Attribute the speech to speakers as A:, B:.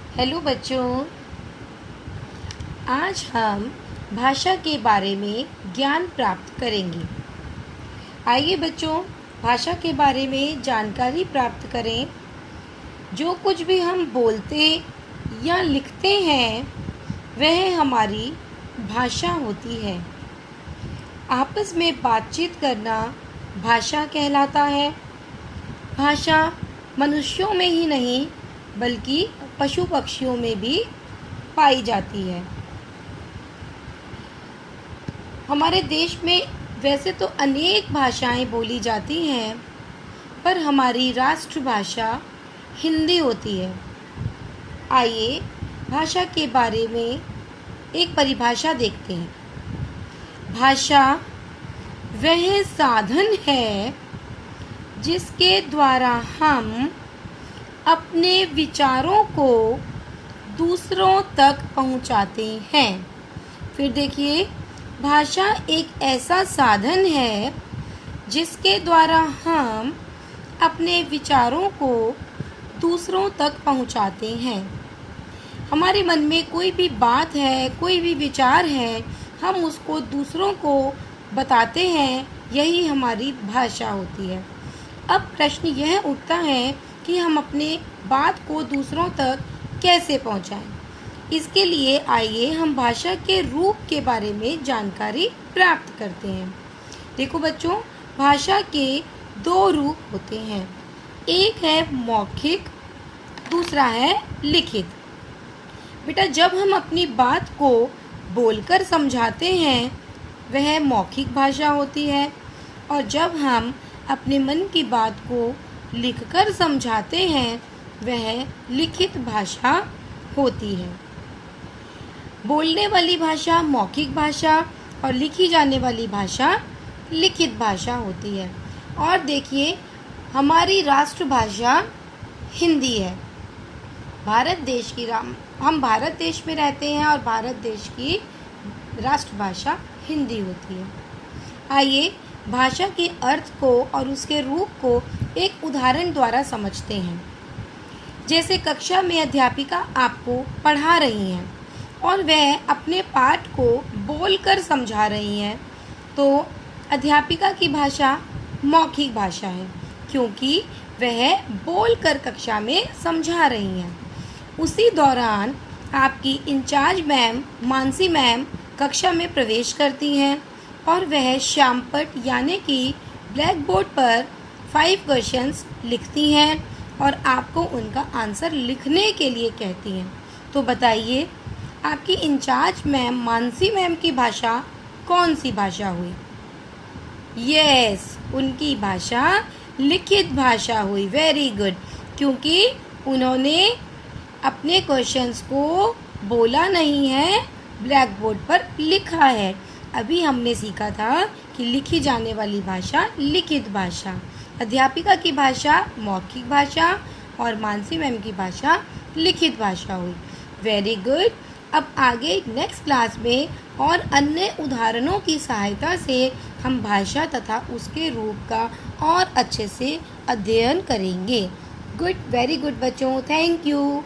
A: Hello बच्चों, आज हम भाषा के बारे में ज्ञान प्राप्त करेंगे। आइए बच्चों, भाषा के बारे में जानकारी प्राप्त करें। जो कुछ भी हम बोलते या लिखते हैं वह हमारी भाषा होती है। आपस में बातचीत करना भाषा कहलाता है। भाषा मनुष्यों में ही नहीं बल्कि पशु पक्षियों में भी पाई जाती है। हमारे देश में वैसे तो अनेक भाषाएं बोली जाती हैं, पर हमारी राष्ट्रभाषा हिंदी होती है। आइए भाषा के बारे में एक परिभाषा देखते हैं। भाषा वह साधन है जिसके द्वारा हम अपने विचारों को दूसरों तक पहुंचाते हैं। फिर देखिए, भाषा एक ऐसा साधन है जिसके द्वारा हम अपने विचारों को दूसरों तक पहुंचाते हैं। हमारे मन में कोई भी बात है, कोई भी विचार है, हम उसको दूसरों को बताते हैं, यही हमारी भाषा होती है। अब प्रश्न यह उठता है कि हम अपने बात को दूसरों तक कैसे पहुंचाएं। इसके लिए आइए हम भाषा के रूप के बारे में जानकारी प्राप्त करते हैं। देखो बच्चों, भाषा के दो रूप होते हैं। एक है मौखिक, दूसरा है लिखित। बेटा, जब हम अपनी बात को बोलकर समझाते हैं वह मौखिक भाषा होती है, और जब हम अपने मन की बात को लिखकर समझाते हैं वह लिखित भाषा होती है। बोलने वाली भाषा मौखिक भाषा और लिखी जाने वाली भाषा लिखित भाषा होती है। और देखिए, हमारी राष्ट्रभाषा हिंदी है। हम भारत देश में रहते हैं और भारत देश की राष्ट्रभाषा हिंदी होती है। आइए भाषा के अर्थ को और उसके रूप को एक उदाहरण द्वारा समझते हैं। जैसे कक्षा में अध्यापिका आपको पढ़ा रही हैं और वह अपने पाठ को बोलकर समझा रही हैं, तो अध्यापिका की भाषा मौखिक भाषा है, क्योंकि वह बोलकर कक्षा में समझा रही हैं। उसी दौरान आपकी इंचार्ज मैम मानसी मैम कक्षा में प्रवेश करती हैं और वह श्यामपट यानी कि ब्लैक बोर्ड पर 5 क्वेश्चंस लिखती हैं और आपको उनका आंसर लिखने के लिए कहती हैं। तो बताइए, आपकी इंचार्ज मैम मानसी मैम की भाषा कौन सी भाषा हुई? यस, उनकी भाषा लिखित भाषा हुई। वेरी गुड, क्योंकि उन्होंने अपने क्वेश्चंस को बोला नहीं है, ब्लैक बोर्ड पर लिखा है। अभी हमने सीखा था कि लिखी जाने वाली भाषा लिखित भाषा, अध्यापिका की भाषा मौखिक भाषा और मानसी मैम की भाषा लिखित भाषा हुई। Very good. अब आगे नेक्स्ट क्लास में और अन्य उदाहरणों की सहायता से हम भाषा तथा उसके रूप का और अच्छे से अध्ययन करेंगे। गुड, वेरी गुड बच्चों, थैंक यू।